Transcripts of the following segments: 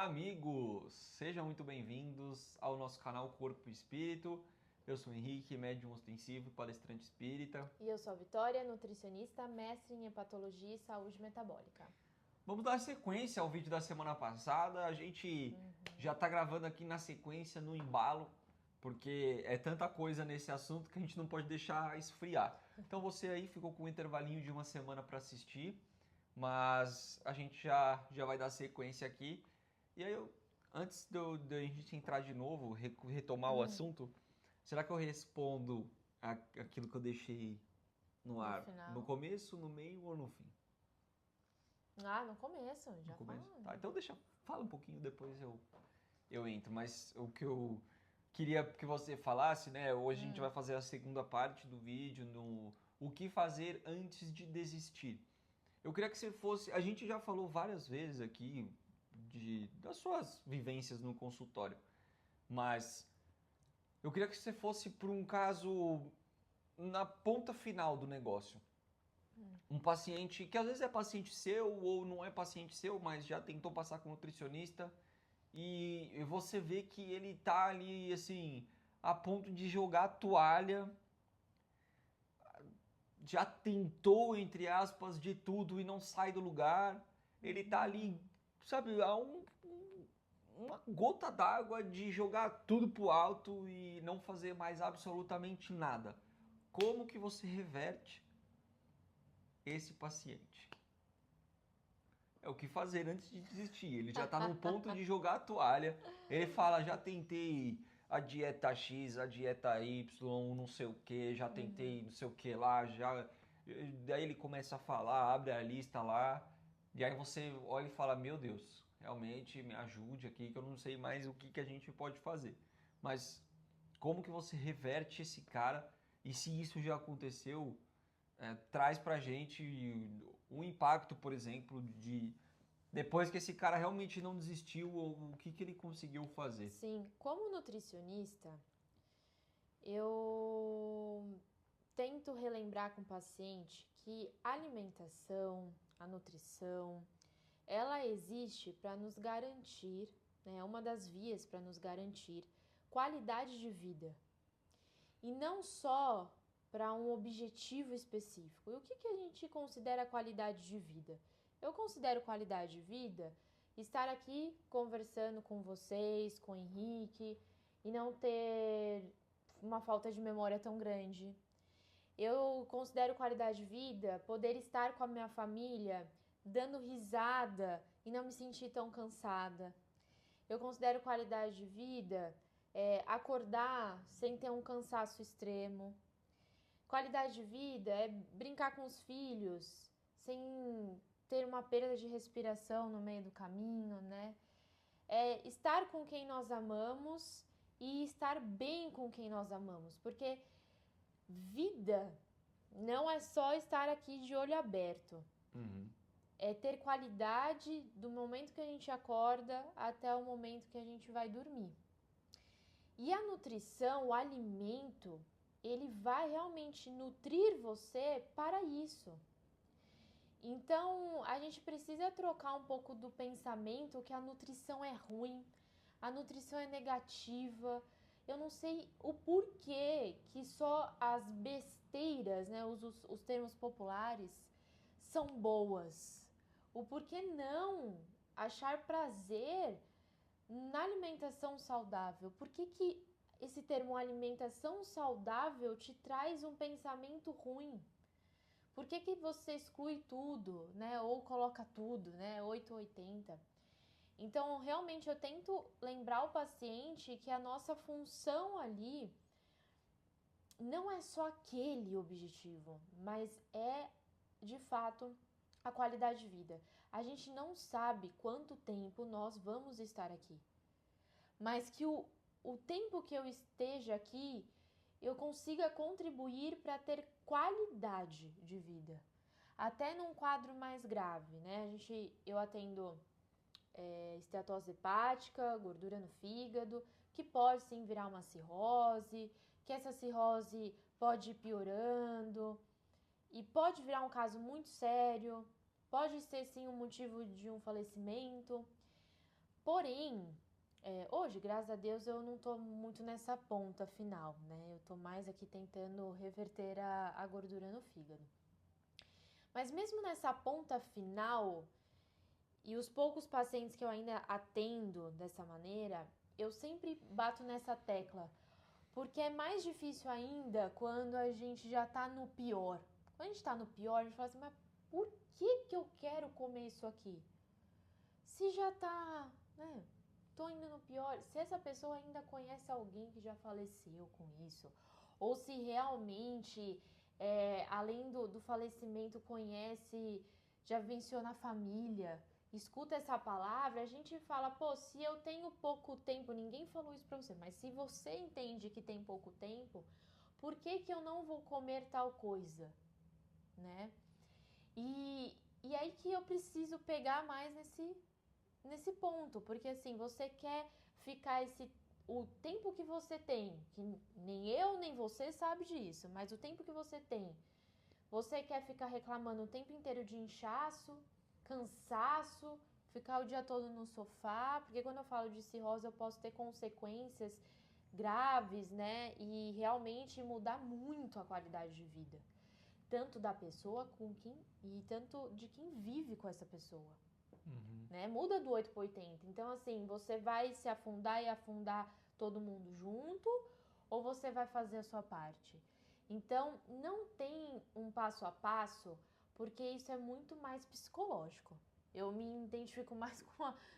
Olá, amigos! Sejam muito bem-vindos ao nosso canal Corpo e Espírito. Eu sou o Henrique, médium ostensivo e palestrante espírita. E eu sou a Vitória, nutricionista, mestre em hepatologia e saúde metabólica. Vamos dar sequência ao vídeo da semana passada. A gente já está gravando aqui na sequência, no embalo, porque é tanta coisa nesse assunto que a gente não pode deixar esfriar. Então você aí ficou com um intervalinho de uma semana para assistir, mas a gente já vai dar sequência aqui. E aí, antes de a gente entrar de novo, retomar o assunto, será que eu respondo aquilo que eu deixei no ar final. no começo, no meio ou no fim? No começo, No já começo? falando. Tá, então fala um pouquinho, depois eu entro. Mas o que eu queria que você falasse, né? Hoje a gente vai fazer a segunda parte do vídeo, no o que fazer antes de desistir. Eu queria que você fosse. A gente já falou várias vezes aqui das suas vivências no consultório, mas eu queria que você fosse para um caso na ponta final do negócio. Um paciente que às vezes é paciente seu ou não é paciente seu, mas já tentou passar com nutricionista e você vê que ele tá ali assim a ponto de jogar a toalha, já tentou, entre aspas, de tudo e não sai do lugar. Ele tá ali, sabe, uma gota d'água de jogar tudo pro alto e não fazer mais absolutamente nada. Como que você reverte esse paciente? É o que fazer antes de desistir. Ele já está no ponto de jogar a toalha. Ele fala, já tentei a dieta X, a dieta Y, não sei o que, já tentei não sei o que lá, já. Daí ele começa a falar, abre a lista lá, e aí você olha e fala, meu Deus, realmente me ajude aqui, que eu não sei mais o que a gente pode fazer. Mas como que você reverte esse cara? E se isso já aconteceu, traz pra gente um impacto, por exemplo, de depois que esse cara realmente não desistiu, o que ele conseguiu fazer. Sim, como nutricionista, eu tento relembrar com o paciente que a alimentação, a nutrição, ela existe para nos garantir, né, uma das vias para nos garantir qualidade de vida. E não só para um objetivo específico. E o que a gente considera qualidade de vida? Eu considero qualidade de vida estar aqui conversando com vocês, com o Henrique, e não ter uma falta de memória tão grande. Eu considero qualidade de vida poder estar com a minha família, dando risada e não me sentir tão cansada. Eu considero qualidade de vida acordar sem ter um cansaço extremo. Qualidade de vida é brincar com os filhos sem ter uma perda de respiração no meio do caminho, né? É estar com quem nós amamos e estar bem com quem nós amamos, porque vida não é só estar aqui de olho aberto. É ter qualidade do momento que a gente acorda até o momento que a gente vai dormir. E a nutrição, o alimento, ele vai realmente nutrir você para isso. Então, a gente precisa trocar um pouco do pensamento que a nutrição é ruim, a nutrição é negativa. Eu não sei o porquê que só as besteiras, né, os termos populares, são boas. O porquê não achar prazer na alimentação saudável? Por que esse termo alimentação saudável te traz um pensamento ruim? Por que você exclui tudo, né? Ou coloca tudo, né? 8 ou 80. Então, realmente, eu tento lembrar o paciente que a nossa função ali não é só aquele objetivo, mas é, de fato, a qualidade de vida. A gente não sabe quanto tempo nós vamos estar aqui, mas que o tempo que eu esteja aqui, eu consiga contribuir para ter qualidade de vida. Até num quadro mais grave, né? Eu atendo esteatose hepática, gordura no fígado, que pode sim virar uma cirrose, que essa cirrose pode ir piorando e pode virar um caso muito sério, pode ser sim um motivo de um falecimento. Porém, hoje, graças a Deus, eu não tô muito nessa ponta final, né? Eu tô mais aqui tentando reverter a gordura no fígado. Mas mesmo nessa ponta final, e os poucos pacientes que eu ainda atendo dessa maneira, eu sempre bato nessa tecla, porque é mais difícil ainda quando a gente já tá no pior. Quando a gente tá no pior, a gente fala assim, mas por que eu quero comer isso aqui? Se já tá, né? Tô indo no pior. Se essa pessoa ainda conhece alguém que já faleceu com isso, ou se realmente, além do falecimento, conhece, já venceu na família, escuta essa palavra, a gente fala, pô, se eu tenho pouco tempo, ninguém falou isso pra você, mas se você entende que tem pouco tempo, por que eu não vou comer tal coisa, né? E aí que eu preciso pegar mais nesse ponto, porque assim, você quer ficar o tempo que você tem, que nem eu nem você sabe disso, mas o tempo que você tem, você quer ficar reclamando o tempo inteiro de inchaço, cansaço, ficar o dia todo no sofá, porque quando eu falo de cirrose eu posso ter consequências graves, né, e realmente mudar muito a qualidade de vida, tanto da pessoa e tanto de quem vive com essa pessoa. Né? Muda do 8 para 80. Então, assim, você vai se afundar e afundar todo mundo junto, ou você vai fazer a sua parte? Então, não tem um passo a passo, porque isso é muito mais psicológico. Eu me identifico mais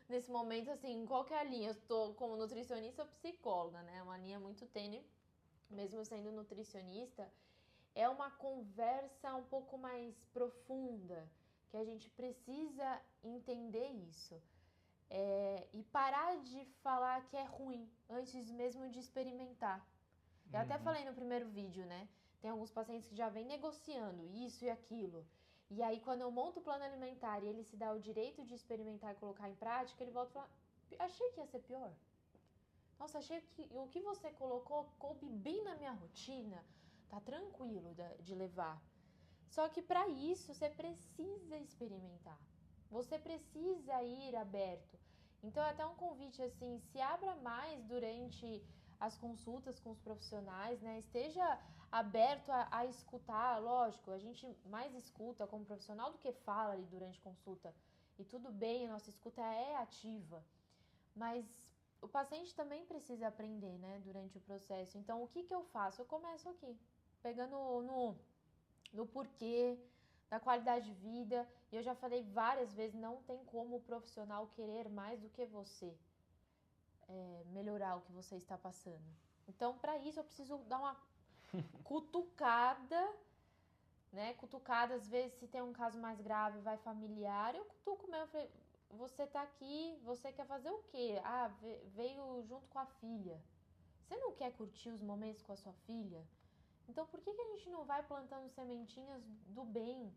nesse momento, assim, em qualquer linha. Eu estou como nutricionista ou psicóloga, né? Uma linha muito tênue, mesmo sendo nutricionista. É uma conversa um pouco mais profunda, que a gente precisa entender isso. E parar de falar que é ruim, antes mesmo de experimentar. Eu até falei no primeiro vídeo, né? Tem alguns pacientes que já vêm negociando isso e aquilo. E aí, quando eu monto o plano alimentar e ele se dá o direito de experimentar e colocar em prática, ele volta e fala, achei que ia ser pior. Nossa, achei que o que você colocou coube bem na minha rotina. Tá tranquilo de levar. Só que para isso você precisa experimentar. Você precisa ir aberto. Então é até um convite assim, se abra mais durante as consultas com os profissionais, né? Esteja aberto a escutar, lógico, a gente mais escuta como profissional do que fala ali durante consulta. E tudo bem, a nossa escuta é ativa. Mas o paciente também precisa aprender, né, durante o processo. Então, o que eu faço? Eu começo aqui, pegando no porquê da qualidade de vida. E eu já falei várias vezes, não tem como o profissional querer mais do que você melhorar o que você está passando. Então, para isso, eu preciso dar uma cutucada, né? Cutucada, às vezes, se tem um caso mais grave, vai familiar, eu cutuco mesmo. Falei, você tá aqui, você quer fazer o quê? Ah, veio junto com a filha. Você não quer curtir os momentos com a sua filha? Então, por que a gente não vai plantando sementinhas do bem?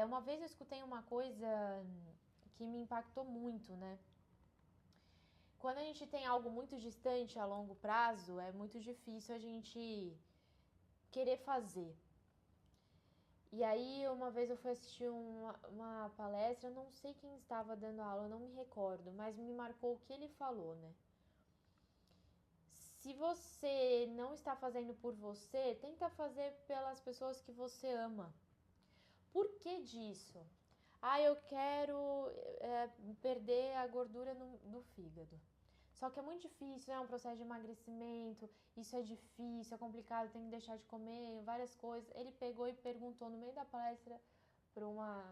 Uma vez eu escutei uma coisa que me impactou muito, né? Quando a gente tem algo muito distante a longo prazo, é muito difícil a gente querer fazer. E aí, uma vez eu fui assistir uma palestra, eu não sei quem estava dando aula, eu não me recordo, mas me marcou o que ele falou, né? Se você não está fazendo por você, tenta fazer pelas pessoas que você ama. Por que disso? Ah, eu quero perder a gordura do fígado. Só que é muito difícil, é um processo de emagrecimento, isso é difícil, é complicado, tem que deixar de comer, várias coisas. Ele pegou e perguntou no meio da palestra para uma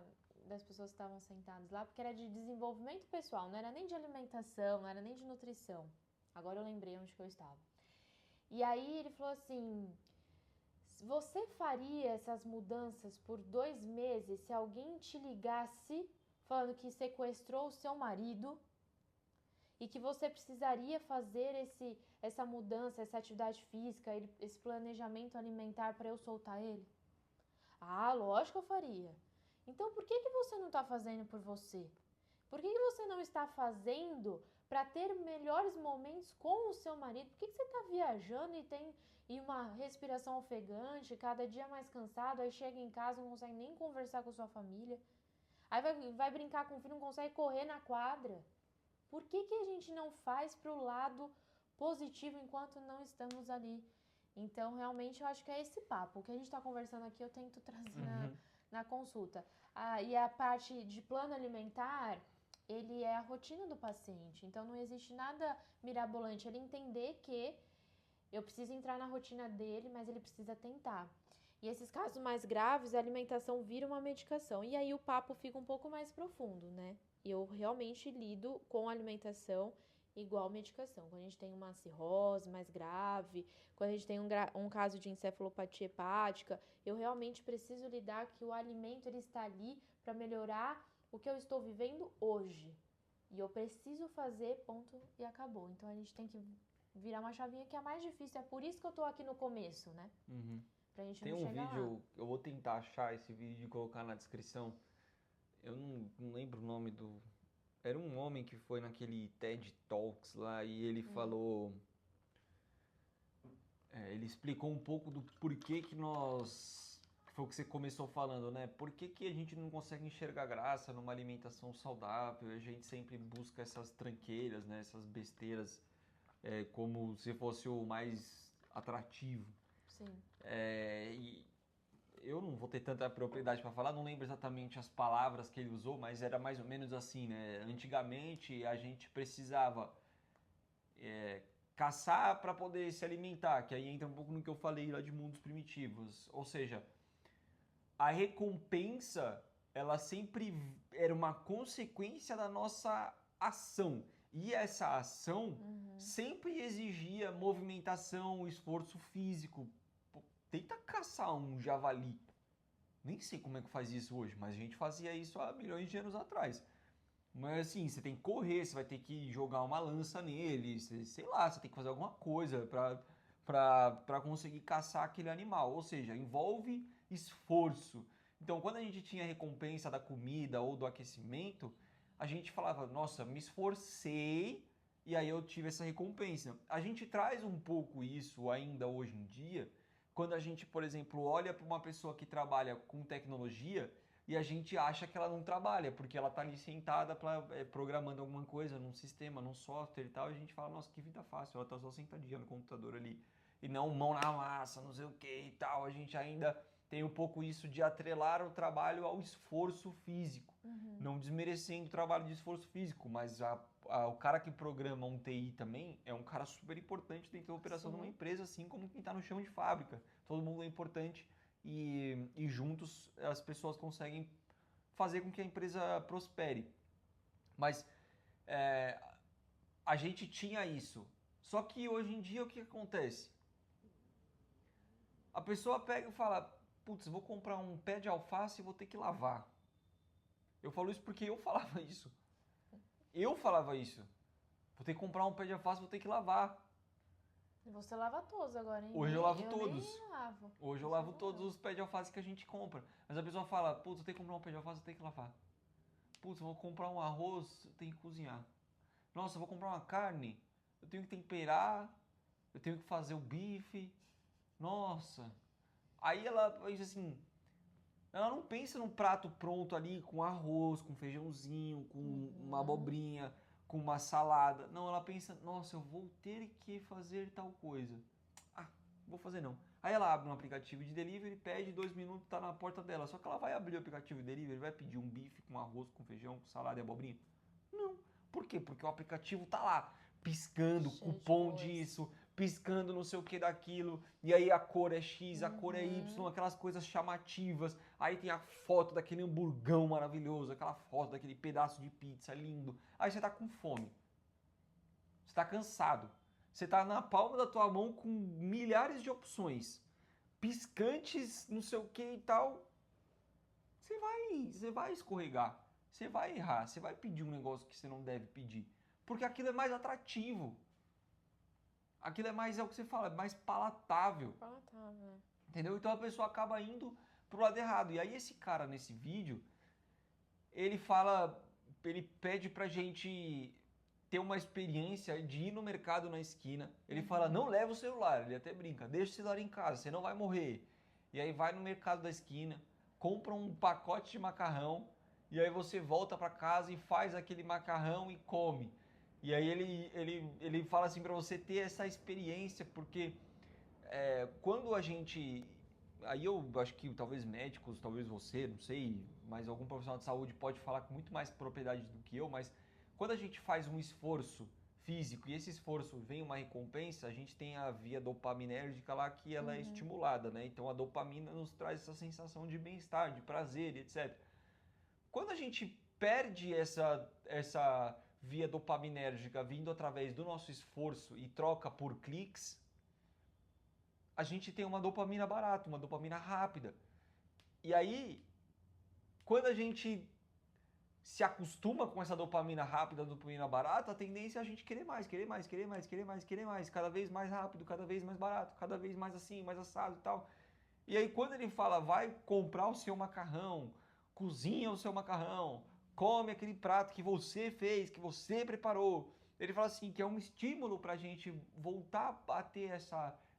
das pessoas que estavam sentadas lá, porque era de desenvolvimento pessoal, não era nem de alimentação, não era nem de nutrição. Agora eu lembrei onde que eu estava. E aí ele falou assim, você faria essas mudanças por 2 meses se alguém te ligasse falando que sequestrou o seu marido e que você precisaria fazer essa mudança, essa atividade física, esse planejamento alimentar para eu soltar ele? Ah, lógico que eu faria. Então por que você não está fazendo por você? Por que você não está fazendo para ter melhores momentos com o seu marido? Por que você está viajando e tem uma respiração ofegante, cada dia mais cansado, aí chega em casa e não consegue nem conversar com sua família? Aí vai brincar com o filho, não consegue correr na quadra. Por que que a gente não faz pro lado positivo enquanto não estamos ali? Então, realmente, eu acho que é esse papo. O que a gente está conversando aqui, eu tento trazer na consulta. E a parte de plano alimentar, ele é a rotina do paciente. Então, não existe nada mirabolante. Ele entender que eu preciso entrar na rotina dele, mas ele precisa tentar. E esses casos mais graves, a alimentação vira uma medicação. E aí o papo fica um pouco mais profundo, né? E eu realmente lido com a alimentação igual medicação. Quando a gente tem uma cirrose mais grave, quando a gente tem um caso de encefalopatia hepática, eu realmente preciso lidar que o alimento ele está ali para melhorar o que eu estou vivendo hoje. E eu preciso fazer, ponto, e acabou. Então a gente tem que virar uma chavinha que é a mais difícil. É por isso que eu tô aqui no começo, né? Pra gente Tem não um chegar vídeo, lá. eu vou tentar achar esse vídeo e colocar na descrição. Eu não lembro o nome do... Era um homem que foi naquele TED Talks lá e ele falou... ele explicou um pouco do porquê que nós... Foi o que você começou falando, né? Por que que a gente não consegue enxergar graça numa alimentação saudável? A gente sempre busca essas tranqueiras, né? Essas besteiras, como se fosse o mais atrativo. Sim. E eu não vou ter tanta propriedade para falar, não lembro exatamente as palavras que ele usou, mas era mais ou menos assim, né? Antigamente a gente precisava caçar para poder se alimentar, que aí entra um pouco no que eu falei lá de mundos primitivos. Ou seja, a recompensa, ela sempre era uma consequência da nossa ação. E essa ação sempre exigia movimentação, esforço físico. Pô, tenta caçar um javali. Nem sei como é que faz isso hoje, mas a gente fazia isso há milhões de anos atrás. Mas assim, você tem que correr, você vai ter que jogar uma lança nele, sei lá, você tem que fazer alguma coisa para conseguir caçar aquele animal. Ou seja, envolve esforço. Então, quando a gente tinha a recompensa da comida ou do aquecimento, a gente falava, nossa, me esforcei e aí eu tive essa recompensa. A gente traz um pouco isso ainda hoje em dia, quando a gente, por exemplo, olha para uma pessoa que trabalha com tecnologia e a gente acha que ela não trabalha, porque ela está ali sentada programando alguma coisa num sistema, num software e tal, e a gente fala, nossa, que vida fácil, ela está só sentadinha no computador ali, e não mão na massa, não sei o que e tal. A gente ainda tem um pouco isso de atrelar o trabalho ao esforço físico, não desmerecendo o trabalho de esforço físico, mas o cara que programa um TI também é um cara super importante dentro da operação de uma empresa, assim como quem está no chão de fábrica. Todo mundo é importante e juntos as pessoas conseguem fazer com que a empresa prospere. Mas a gente tinha isso. Só que hoje em dia o que acontece? A pessoa pega e fala, putz, vou comprar um pé de alface e vou ter que lavar. Eu falo isso porque eu falava isso. Eu falava isso. Vou ter que comprar um pé de alface e vou ter que lavar. Você lava todos agora, hein? Hoje eu lavo eu todos. Nem lavo. Hoje eu lavo todos os pés de alface que a gente compra. Mas a pessoa fala, putz, eu tenho que comprar um pé de alface, eu tenho que lavar. Putz, eu vou comprar um arroz, eu tenho que cozinhar. Nossa, eu vou comprar uma carne, eu tenho que temperar, eu tenho que fazer o bife. Nossa. Aí ela diz assim, ela não pensa num prato pronto ali com arroz, com feijãozinho, com uma abobrinha, com uma salada. Não, ela pensa, nossa, eu vou ter que fazer tal coisa. Ah, vou fazer não. Aí ela abre um aplicativo de delivery, pede 2 minutos, tá na porta dela. Só que ela vai abrir o aplicativo de delivery, vai pedir um bife com arroz, com feijão, com salada e abobrinha? Não. Por quê? Porque o aplicativo tá lá, piscando, Cheio de cupom coisa. disso, piscando não sei o que daquilo, e aí a cor é X, a cor é Y, aquelas coisas chamativas. Aí tem a foto daquele hamburgão maravilhoso, aquela foto daquele pedaço de pizza lindo. Aí você tá com fome. Você tá cansado. Você tá na palma da tua mão com milhares de opções, piscantes, não sei o que e tal. Você vai escorregar, você vai errar, você vai pedir um negócio que você não deve pedir, porque aquilo é mais atrativo. Aquilo é mais, é o que você fala, é mais palatável. Palatável. Entendeu? Então a pessoa acaba indo pro lado errado. E aí esse cara nesse vídeo, ele fala, ele pede pra gente ter uma experiência de ir no mercado na esquina. Ele fala, não leva o celular, ele até brinca, deixa o celular em casa, você não vai morrer. E aí vai no mercado da esquina, compra um pacote de macarrão, e aí você volta pra casa e faz aquele macarrão e come. E aí ele fala assim para você ter essa experiência, porque quando a gente... Aí eu acho que talvez médicos, talvez você, não sei, mas algum profissional de saúde pode falar com muito mais propriedade do que eu, mas quando a gente faz um esforço físico e esse esforço vem uma recompensa, a gente tem a via dopaminérgica lá que ela é estimulada, né? Então a dopamina nos traz essa sensação de bem-estar, de prazer, etc. Quando a gente perde essa via dopaminérgica vindo através do nosso esforço e troca por cliques, a gente tem uma dopamina barata, uma dopamina rápida. E aí, quando a gente se acostuma com essa dopamina rápida, dopamina barata, a tendência é a gente querer mais, querer mais, querer mais, querer mais, querer mais, cada vez mais rápido, cada vez mais barato, cada vez mais assim, mais assado e tal. E aí quando ele fala, vai comprar o seu macarrão, cozinha o seu macarrão, come aquele prato que você fez, que você preparou, ele fala assim, que é um estímulo para a gente voltar a ter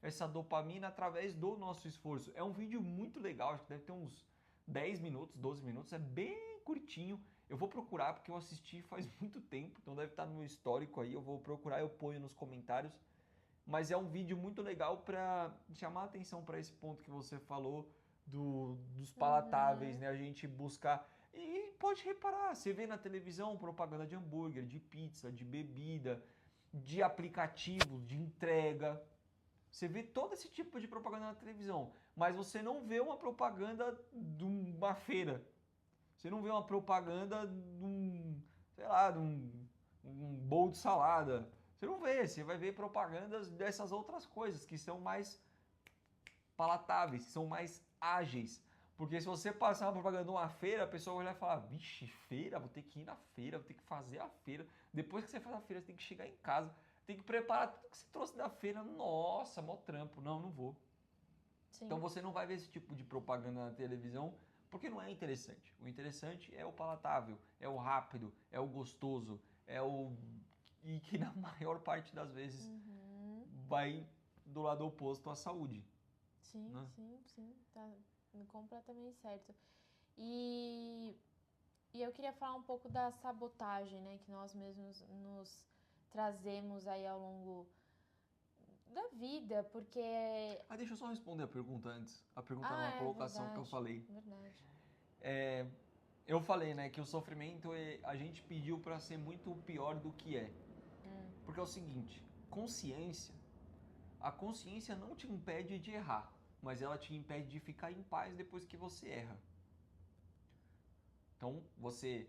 essa dopamina através do nosso esforço. É um vídeo muito legal, acho que deve ter uns 10 minutos, 12 minutos, é bem curtinho. Eu vou procurar porque eu assisti faz muito tempo, então deve estar no meu histórico aí, eu vou procurar, eu ponho nos comentários. Mas é um vídeo muito legal para chamar a atenção para esse ponto que você falou dos palatáveis, né? A gente buscar. E pode reparar, você vê na televisão propaganda de hambúrguer, de pizza, de bebida, de aplicativos, de entrega. Você vê todo esse tipo de propaganda na televisão, mas você não vê uma propaganda de uma feira. Você não vê uma propaganda de sei lá, um bowl de salada. Você não vê, você vai ver propagandas dessas outras coisas que são mais palatáveis, que são mais ágeis. Porque se você passar uma propaganda numa feira, a pessoa vai olhar e falar, vixe, feira, vou ter que ir na feira, vou ter que fazer a feira. Depois que você faz a feira, você tem que chegar em casa, tem que preparar tudo que você trouxe da feira. Nossa, mó trampo. Não, não vou. Sim. Então você não vai ver esse tipo de propaganda na televisão, porque não é interessante. O interessante é o palatável, é o rápido, é o gostoso, é o... E que na maior parte das vezes vai do lado oposto à saúde. Sim, né? sim, tá completamente certo. E eu queria falar um pouco da sabotagem, né, que nós mesmos nos trazemos aí ao longo da vida, porque... Deixa eu só responder a pergunta antes. A pergunta era uma colocação verdade, que eu falei. Verdade. Eu falei, né, que o sofrimento a gente pediu para ser muito pior do que é. Porque é o seguinte, a consciência não te impede de errar, mas ela te impede de ficar em paz depois que você erra. Então, você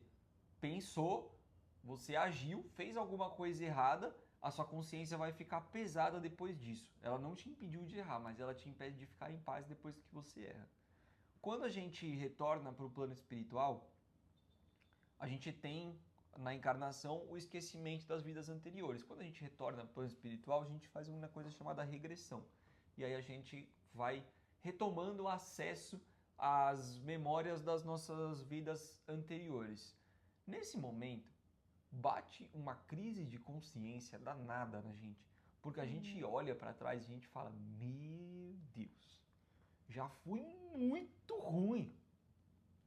pensou, você agiu, fez alguma coisa errada, a sua consciência vai ficar pesada depois disso. Ela não te impediu de errar, mas ela te impede de ficar em paz depois que você erra. Quando a gente retorna para o plano espiritual, a gente tem na encarnação o esquecimento das vidas anteriores. Quando a gente retorna para o plano espiritual, a gente faz uma coisa chamada regressão. E aí a gente vai retomando o acesso às memórias das nossas vidas anteriores. Nesse momento, bate uma crise de consciência danada na gente, porque a gente olha para trás e a gente fala, meu Deus, já fui muito ruim.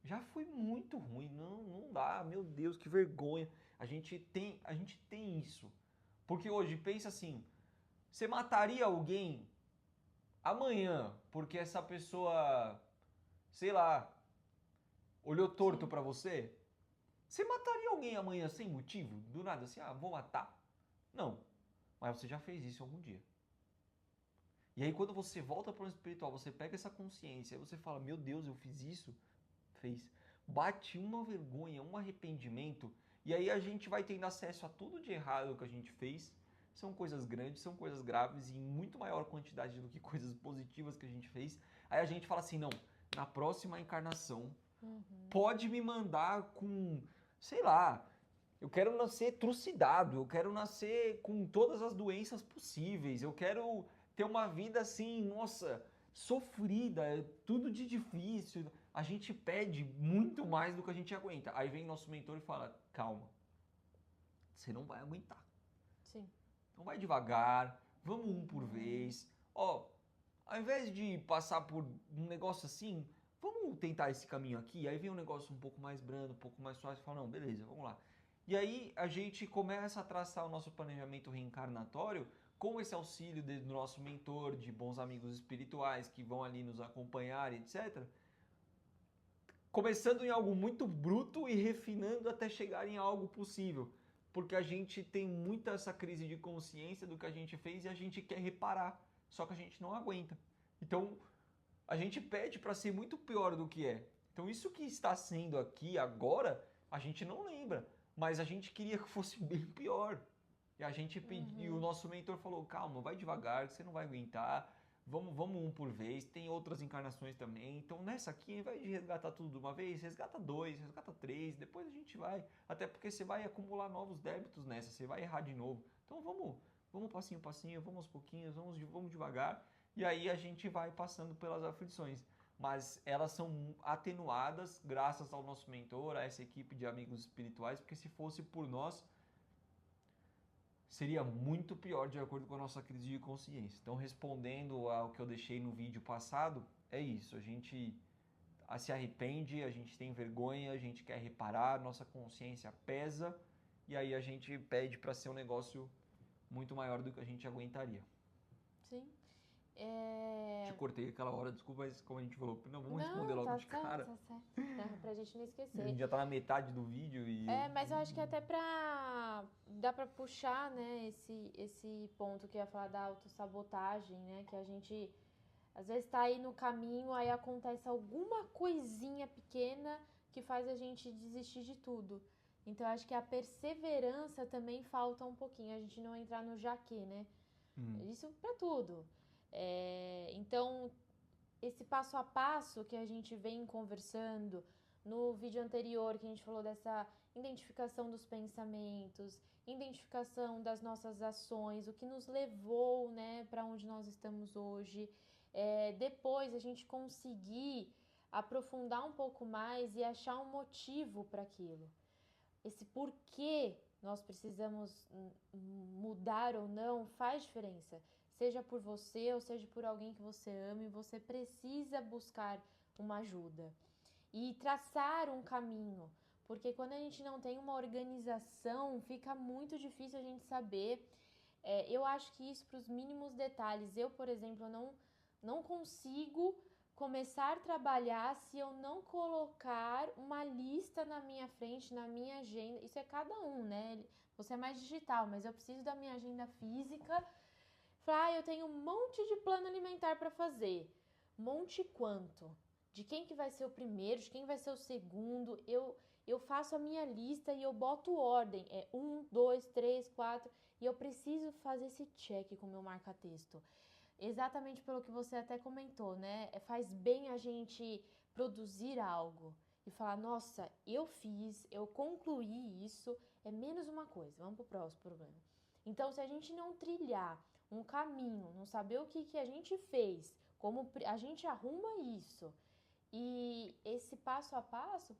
Já fui muito ruim, não dá, meu Deus, que vergonha. A gente tem isso. Porque hoje, pensa assim, você mataria alguém amanhã porque essa pessoa, sei lá, olhou torto pra você? Você mataria alguém amanhã sem motivo? Do nada, assim, vou matar? Não, mas você já fez isso algum dia. E aí quando você volta para o espiritual, você pega essa consciência, aí você fala, meu Deus, eu fiz isso? Fez. Bate uma vergonha, um arrependimento, e aí a gente vai tendo acesso a tudo de errado que a gente fez. São coisas grandes, são coisas graves e em muito maior quantidade do que coisas positivas que a gente fez. Aí a gente fala assim, não, na próxima encarnação, pode me mandar com, sei lá, eu quero nascer trucidado, eu quero nascer com todas as doenças possíveis, eu quero ter uma vida assim, nossa, sofrida, tudo de difícil. A gente pede muito mais do que a gente aguenta. Aí vem nosso mentor e fala, calma, você não vai aguentar. Sim. Então vai devagar, vamos um por vez. Ó, ao invés de passar por um negócio assim, vamos tentar esse caminho aqui. Aí vem um negócio um pouco mais brando, um pouco mais suave. Você fala, não, beleza, vamos lá. E aí a gente começa a traçar o nosso planejamento reencarnatório com esse auxílio do nosso mentor, de bons amigos espirituais que vão ali nos acompanhar, etc. Começando em algo muito bruto e refinando até chegar em algo possível. Porque a gente tem muita essa crise de consciência do que a gente fez e a gente quer reparar, só que a gente não aguenta. Então, a gente pede para ser muito pior do que é. Então, isso que está sendo aqui agora, a gente não lembra, mas a gente queria que fosse bem pior. E a gente e o nosso mentor falou: calma, vai devagar, que você não vai aguentar. Vamos um por vez. Tem outras encarnações também. Então, nessa aqui, ao invés de resgatar tudo de uma vez, resgata 2, resgata 3. Depois a gente vai. Até porque você vai acumular novos débitos nessa, você vai errar de novo. Então, vamos passinho a passinho, vamos aos pouquinhos, vamos devagar. E aí a gente vai passando pelas aflições. Mas elas são atenuadas graças ao nosso mentor, a essa equipe de amigos espirituais, porque se fosse por nós, seria muito pior de acordo com a nossa crise de consciência. Então, respondendo ao que eu deixei no vídeo passado, é isso. A gente se arrepende, a gente tem vergonha, a gente quer reparar, nossa consciência pesa e aí a gente pede para ser um negócio muito maior do que a gente aguentaria. Sim. Te cortei aquela hora, desculpa, mas como a gente falou, não, vamos responder Não, logo tá de certo, cara. tá certo. Pra gente não A esquecer. gente já tá na metade do vídeo e... Mas eu acho que até dá pra puxar, né, esse ponto que eu ia falar da autossabotagem, né, que a gente às vezes tá aí no caminho, aí acontece alguma coisinha pequena que faz a gente desistir de tudo. Então eu acho que a perseverança também falta um pouquinho, a gente não entrar no jaquê, né? Isso pra tudo. Então, esse passo a passo que a gente vem conversando no vídeo anterior, que a gente falou dessa identificação dos pensamentos, identificação das nossas ações, o que nos levou, né, para onde nós estamos hoje. Depois a gente conseguir aprofundar um pouco mais e achar um motivo para aquilo. Esse porquê nós precisamos mudar ou não faz diferença. Seja por você ou seja por alguém que você ama, e você precisa buscar uma ajuda e traçar um caminho, porque quando a gente não tem uma organização, fica muito difícil a gente saber. Eu acho que isso para os mínimos detalhes. Eu, por exemplo, não consigo começar a trabalhar se eu não colocar uma lista na minha frente, na minha agenda. Isso é cada um, né? Você é mais digital, mas eu preciso da minha agenda física. Falar, eu tenho um monte de plano alimentar para fazer. Monte quanto? De quem que vai ser o primeiro, de quem vai ser o segundo. Eu faço a minha lista e eu boto ordem. 1, 2, 3, 4. E eu preciso fazer esse check com o meu marca-texto. Exatamente pelo que você até comentou, né? Faz bem a gente produzir algo e falar, nossa, eu fiz, eu concluí isso, é menos uma coisa, vamos pro próximo problema. Então, se a gente não trilhar um caminho, não saber o que a gente fez, como a gente arruma isso, e esse passo a passo,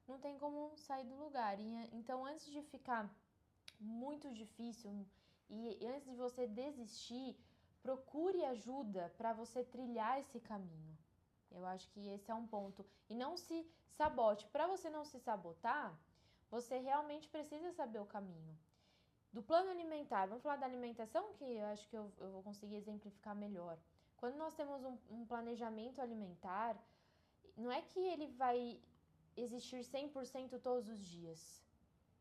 não tem como sair do lugar. Então, antes de ficar muito difícil e antes de você desistir, procure ajuda para você trilhar esse caminho. Eu acho que esse é um ponto. E não se sabote. Para você não se sabotar, você realmente precisa saber o caminho. Do plano alimentar, vamos falar da alimentação, que eu acho que eu vou conseguir exemplificar melhor. Quando nós temos um planejamento alimentar, não é que ele vai existir 100% todos os dias.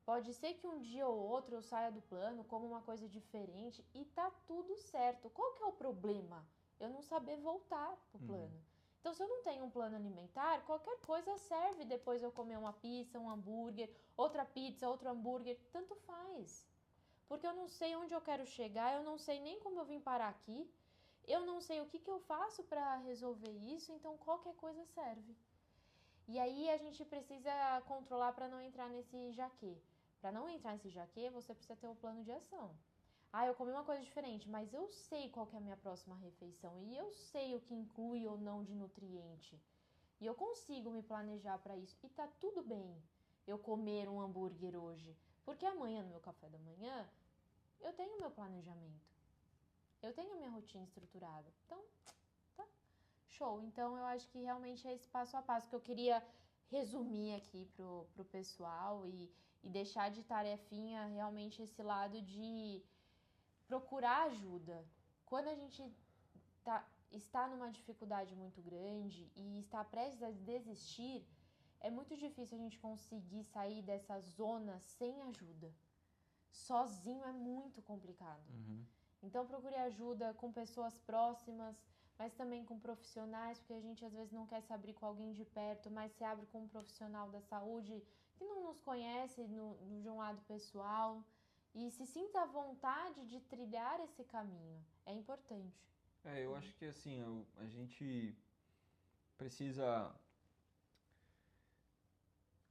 Pode ser que um dia ou outro eu saia do plano, como uma coisa diferente e tá tudo certo. Qual que é o problema? Eu não saber voltar pro plano. Então, se eu não tenho um plano alimentar, qualquer coisa serve depois eu comer uma pizza, um hambúrguer, outra pizza, outro hambúrguer, tanto faz. Porque eu não sei onde eu quero chegar, eu não sei nem como eu vim parar aqui, eu não sei o que eu faço para resolver isso, então qualquer coisa serve. E aí a gente precisa controlar para não entrar nesse jaquê. Para não entrar nesse jaquê, você precisa ter um plano de ação. Eu comi uma coisa diferente, mas eu sei qual que é a minha próxima refeição e eu sei o que inclui ou não de nutriente. E eu consigo me planejar para isso. E tá tudo bem eu comer um hambúrguer hoje, porque amanhã, no meu café da manhã, eu tenho meu planejamento. Eu tenho a minha rotina estruturada. Então, tá show. Então, eu acho que realmente é esse passo a passo que eu queria resumir aqui pro pessoal. E e deixar de tarefinha realmente esse lado de procurar ajuda. Quando a gente está numa dificuldade muito grande e está prestes a desistir, é muito difícil a gente conseguir sair dessa zona sem ajuda. Sozinho é muito complicado. Então procure ajuda com pessoas próximas, mas também com profissionais, porque a gente às vezes não quer se abrir com alguém de perto, mas se abre com um profissional da saúde que não nos conhece de um lado pessoal. E se sinta à vontade de trilhar esse caminho. É importante. Eu acho que assim, a gente precisa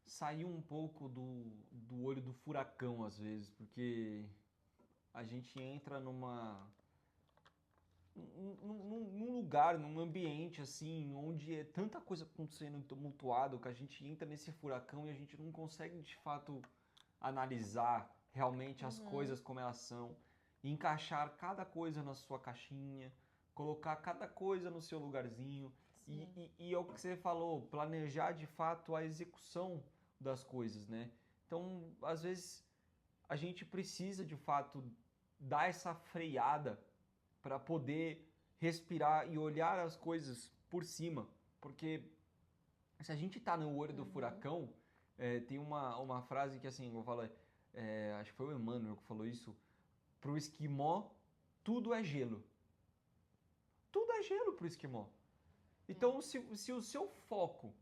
sair um pouco do olho do furacão às vezes, porque a gente entra num lugar, num ambiente assim, onde é tanta coisa acontecendo tumultuado que a gente entra nesse furacão e a gente não consegue de fato analisar realmente as coisas como elas são, encaixar cada coisa na sua caixinha, colocar cada coisa no seu lugarzinho e é o que você falou, planejar de fato a execução das coisas, né? Então, às vezes a gente precisa de fato dar essa freada para poder respirar e olhar as coisas por cima, porque se a gente tá no olho do furacão, tem uma frase que assim, eu falo, acho que foi o Emmanuel que falou isso, pro esquimó tudo é gelo. Tudo é gelo pro esquimó. Então, se o seu foco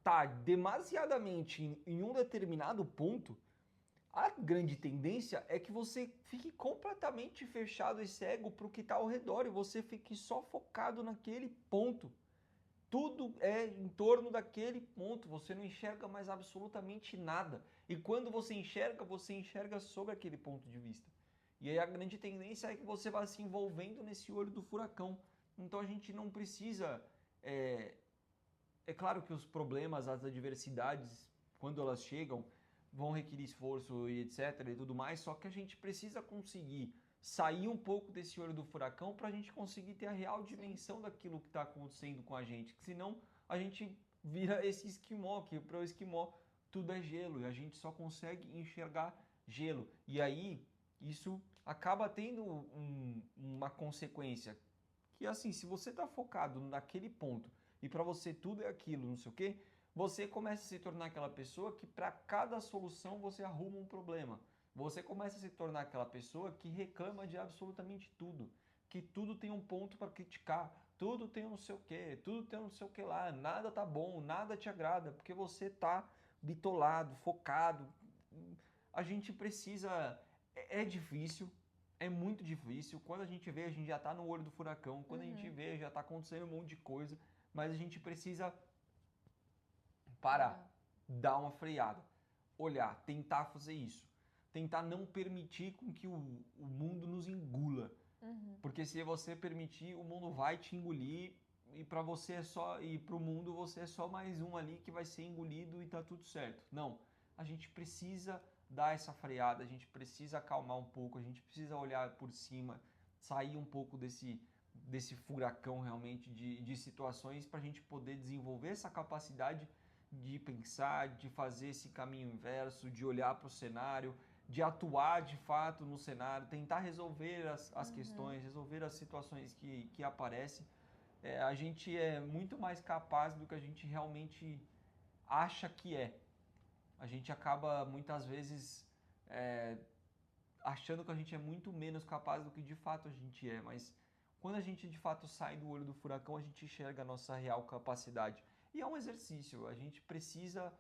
tá demasiadamente em um determinado ponto, a grande tendência é que você fique completamente fechado e cego para o que está ao redor e você fique só focado naquele ponto. Tudo é em torno daquele ponto, você não enxerga mais absolutamente nada. E quando você enxerga sobre aquele ponto de vista. E aí a grande tendência é que você vá se envolvendo nesse olho do furacão. Então a gente não precisa... É claro que os problemas, as adversidades, quando elas chegam, vão requerer esforço e etc e tudo mais, só que a gente precisa conseguir sair um pouco desse olho do furacão para a gente conseguir ter a real dimensão daquilo que está acontecendo com a gente, que senão a gente vira esse esquimó, que para o esquimó tudo é gelo e a gente só consegue enxergar gelo. E aí isso acaba tendo uma consequência, que assim, se você está focado naquele ponto e para você tudo é aquilo, não sei o quê, você começa a se tornar aquela pessoa que para cada solução você arruma um problema. Você começa a se tornar aquela pessoa que reclama de absolutamente tudo, que tudo tem um ponto para criticar, tudo tem um não sei o quê, tudo tem um não sei o que lá, nada tá bom, nada te agrada, porque você tá bitolado, focado. A gente precisa, é difícil, é muito difícil. Quando a gente vê, a gente já tá no olho do furacão, quando a gente vê, já tá acontecendo um monte de coisa, mas a gente precisa parar, dar uma freada, olhar, tentar fazer isso. Tentar não permitir com que o mundo nos engula. Porque se você permitir, o mundo vai te engolir e para você é só, e para o mundo você é só mais um ali que vai ser engolido e tá tudo certo. Não, a gente precisa dar essa freada, a gente precisa acalmar um pouco, a gente precisa olhar por cima, sair um pouco desse furacão realmente de situações para a gente poder desenvolver essa capacidade de pensar, de fazer esse caminho inverso, de olhar para o cenário, de atuar de fato no cenário, tentar resolver as questões, resolver as situações que aparecem. A gente é muito mais capaz do que a gente realmente acha que é. A gente acaba muitas vezes achando que a gente é muito menos capaz do que de fato a gente é, mas quando a gente de fato sai do olho do furacão, a gente enxerga a nossa real capacidade. E é um exercício, a gente precisa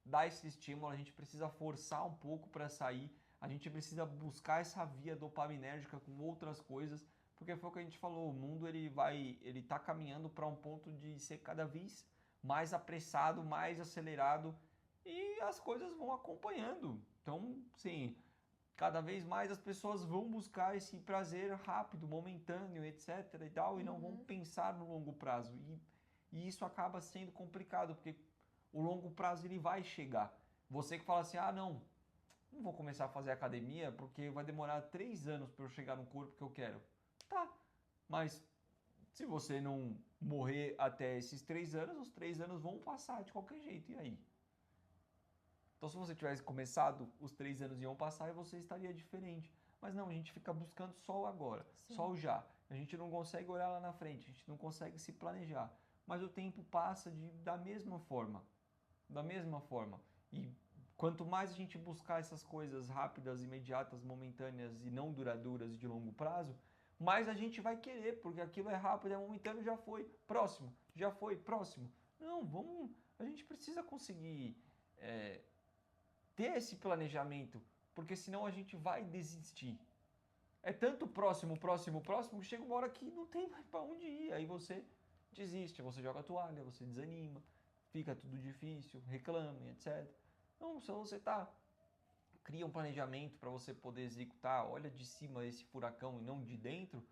dar esse estímulo, a gente precisa forçar um pouco para sair, a gente precisa buscar essa via dopaminérgica com outras coisas, porque foi o que a gente falou, o mundo ele tá caminhando para um ponto de ser cada vez mais apressado, mais acelerado e as coisas vão acompanhando. Então, sim, cada vez mais as pessoas vão buscar esse prazer rápido, momentâneo, etc e tal, e não vão pensar no longo prazo. E isso acaba sendo complicado, porque o longo prazo ele vai chegar. Você que fala assim, não vou começar a fazer academia porque vai demorar 3 anos para eu chegar no corpo que eu quero. Tá, mas se você não morrer até esses 3 anos, os 3 anos vão passar de qualquer jeito, e aí? Então, se você tivesse começado, os 3 anos iam passar e você estaria diferente. Mas não, a gente fica buscando só o agora, só o já. A gente não consegue olhar lá na frente, a gente não consegue se planejar. Mas o tempo passa da mesma forma. Da mesma forma. E quanto mais a gente buscar essas coisas rápidas, imediatas, momentâneas e não duradouras e de longo prazo, mais a gente vai querer, porque aquilo é rápido, é momentâneo, já foi, próximo. Não, vamos. A gente precisa conseguir ter esse planejamento, porque senão a gente vai desistir. É tanto próximo, que chega uma hora que não tem mais para onde ir. Aí você desiste, você joga a toalha, você desanima, fica tudo difícil, reclama, etc. Então, se você cria um planejamento para você poder executar, olha de cima esse furacão e não de dentro,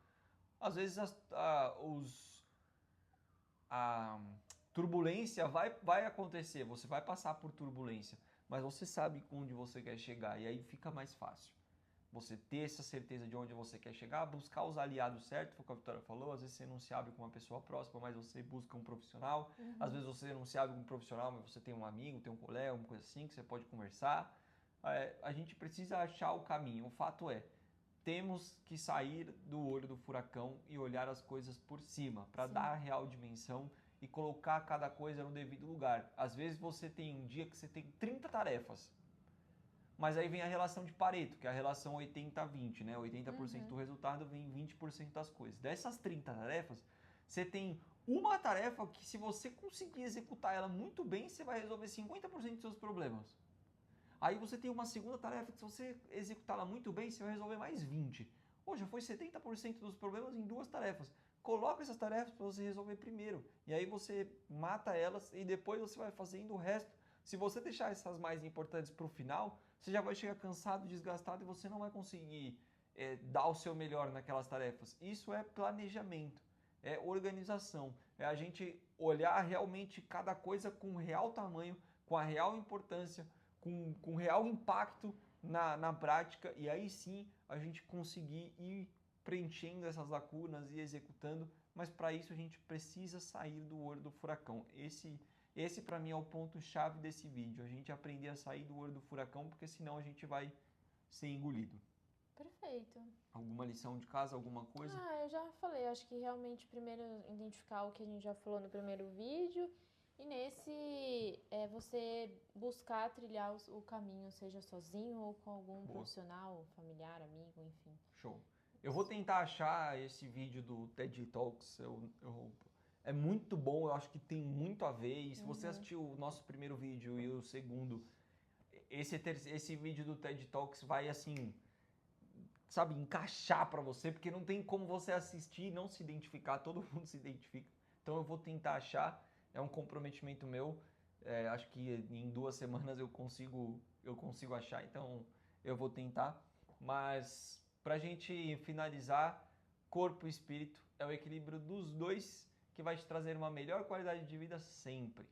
às vezes a turbulência vai acontecer, você vai passar por turbulência, mas você sabe onde você quer chegar e aí fica mais fácil. Você ter essa certeza de onde você quer chegar, buscar os aliados certos, foi o que a Vitória falou, às vezes você não se abre com uma pessoa próxima, mas você busca um profissional, às vezes você não se abre com um profissional, mas você tem um amigo, tem um colega, uma coisa assim, que você pode conversar. A gente precisa achar o caminho, o fato é, temos que sair do olho do furacão e olhar as coisas por cima, para dar a real dimensão e colocar cada coisa no devido lugar. Às vezes você tem um dia que você tem 30 tarefas, mas aí vem a relação de Pareto, que é a relação 80-20, né? 80% do resultado vem 20% das coisas. Dessas 30 tarefas, você tem uma tarefa que, se você conseguir executar ela muito bem, você vai resolver 50% dos seus problemas. Aí você tem uma segunda tarefa que, se você executá-la muito bem, você vai resolver mais 20. Ou já foi 70% dos problemas em 2 tarefas. Coloca essas tarefas para você resolver primeiro. E aí você mata elas e depois você vai fazendo o resto. Se você deixar essas mais importantes para o final, você já vai chegar cansado, desgastado e você não vai conseguir dar o seu melhor naquelas tarefas. Isso é planejamento, é organização, é a gente olhar realmente cada coisa com real tamanho, com a real importância, com real impacto na prática, e aí sim a gente conseguir ir preenchendo essas lacunas e executando, mas para isso a gente precisa sair do olho do furacão. Esse para mim é o ponto-chave desse vídeo, a gente aprender a sair do olho do furacão, porque senão a gente vai ser engolido. Perfeito. Alguma lição de casa, alguma coisa? Eu já falei, acho que realmente primeiro identificar o que a gente já falou no primeiro vídeo e nesse você buscar trilhar o caminho, seja sozinho ou com algum profissional, familiar, amigo, enfim. Show. Eu vou tentar achar esse vídeo do TED Talks, é muito bom, eu acho que tem muito a ver. E se você assistiu o nosso primeiro vídeo e o segundo, esse vídeo do TED Talks vai, assim, sabe, encaixar para você, porque não tem como você assistir e não se identificar, todo mundo se identifica. Então eu vou tentar achar, é um comprometimento meu, acho que em 2 semanas eu consigo achar, então eu vou tentar. Mas pra gente finalizar, corpo e espírito é o equilíbrio dos dois que vai te trazer uma melhor qualidade de vida sempre.